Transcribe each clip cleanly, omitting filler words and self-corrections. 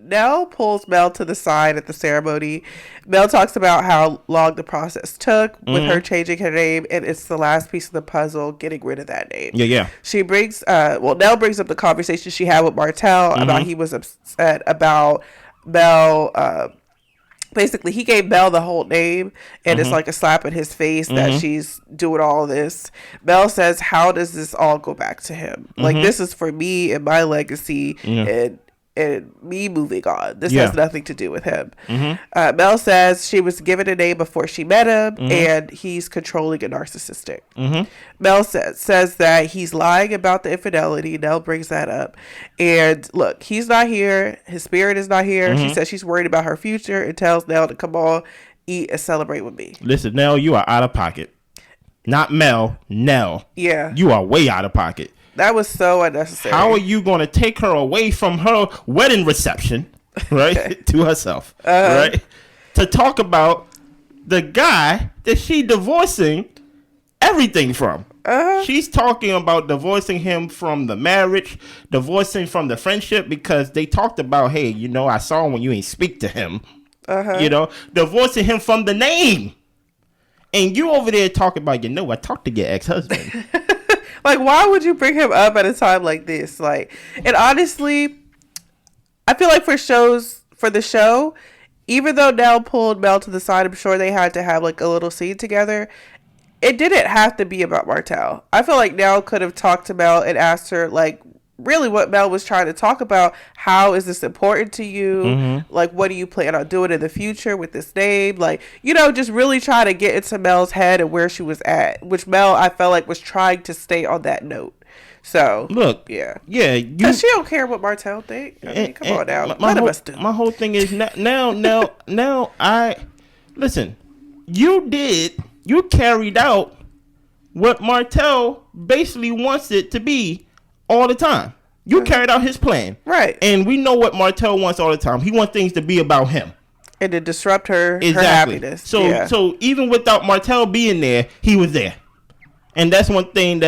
Nell pulls Mel to the side at the ceremony. Mel talks about how long the process took with her changing her name, and it's the last piece of the puzzle, getting rid of that name. Yeah. She brings, Nell brings up the conversation she had with Martell about he was upset about Mel, basically, he gave Mel the whole name, and it's like a slap in his face that she's doing all this. Mel says, how does this all go back to him? Like, this is for me and my legacy and me moving on. This has nothing to do with him. Mel says she was given a name before she met him, and he's controlling and narcissistic. Mel says that he's lying about the infidelity. Nell brings that up. And look, he's not here. His spirit is not here. She says she's worried about her future and tells Nell to come on, eat, and celebrate with me. Listen, Nell, you are out of pocket. Not Mel, Nell. Yeah. You are way out of pocket. That was so unnecessary. How are you going to take her away from her wedding reception, right, to herself, right, to talk about the guy that she divorcing everything from? She's talking about divorcing him from the marriage, divorcing from the friendship, because they talked about, hey, you know, I saw him when you ain't speak to him, you know, divorcing him from the name. And you over there talking about, you know, I talked to your ex-husband. Like, why would you bring him up at a time like this? Like, and honestly, I feel like for the show, even though Nell pulled Mel to the side, I'm sure they had to have like a little scene together. It didn't have to be about Martell. I feel like Nell could have talked to Mel and asked her, like, really what Mel was trying to talk about. How is this important to you? Like, what do you plan on doing in the future with this name? Like, you know, just really try to get into Mel's head and where she was at, which Mel, I felt like, was trying to stay on that note. So, look, because she don't care what Martell think. I mean, come on now. None of us do. My whole thing is now listen, you carried out what Martell basically wants it to be all the time. You carried out his plan. Right. And we know what Martell wants all the time. He wants things to be about him. And to disrupt her happiness. So even without Martell being there, he was there. And that's one thing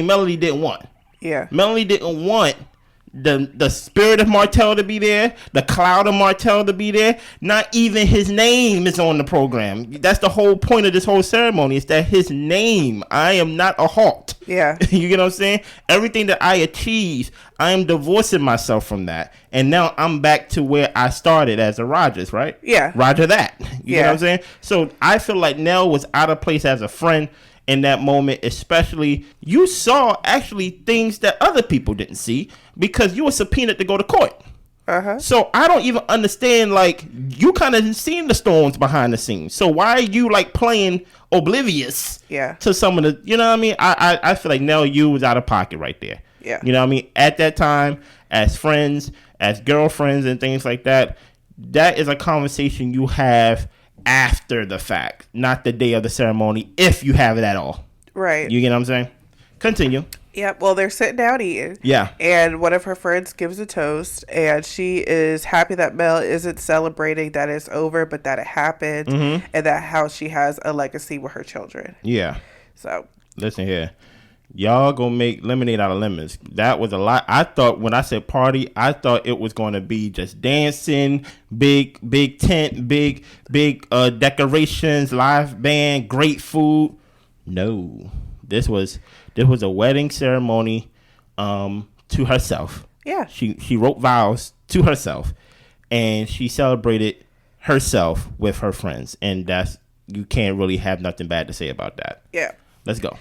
Melody didn't want. Yeah. Melody didn't want the spirit of Martell to be there, the cloud of Martell to be there. Not even his name is on the program. That's the whole point of this whole ceremony, is that his name, I am not a halt. Yeah. You get what I'm saying? Everything that I achieved, I am divorcing myself from that. And now I'm back to where I started as a Rogers, right? Yeah. Roger that. You know what I'm saying? So I feel like Nell was out of place as a friend in that moment. Especially, you saw actually things that other people didn't see because you were subpoenaed to go to court. So I don't even understand, like, you kind of seen the storms behind the scenes. So why are you like playing oblivious to some of the, you know what I mean? I feel like Nell, you was out of pocket right there. Yeah. You know what I mean? At that time, as friends, as girlfriends and things like that, that is a conversation you have after the fact, not the day of the ceremony, if you have it at all. Right. You get what I'm saying? Continue. Yep. Well, they're sitting down eating. Yeah. And one of her friends gives a toast, and she is happy that Mel isn't celebrating that it's over, but that it happened, and that how she has a legacy with her children. Yeah. So. Listen here. Y'all gonna make lemonade out of lemons. That was a lot. I thought when I said party, I thought it was gonna be just dancing, big tent, big decorations, live band, great food. No, this was a wedding ceremony to herself. Yeah. She wrote vows to herself, and she celebrated herself with her friends, and you can't really have nothing bad to say about that. Yeah. Let's go.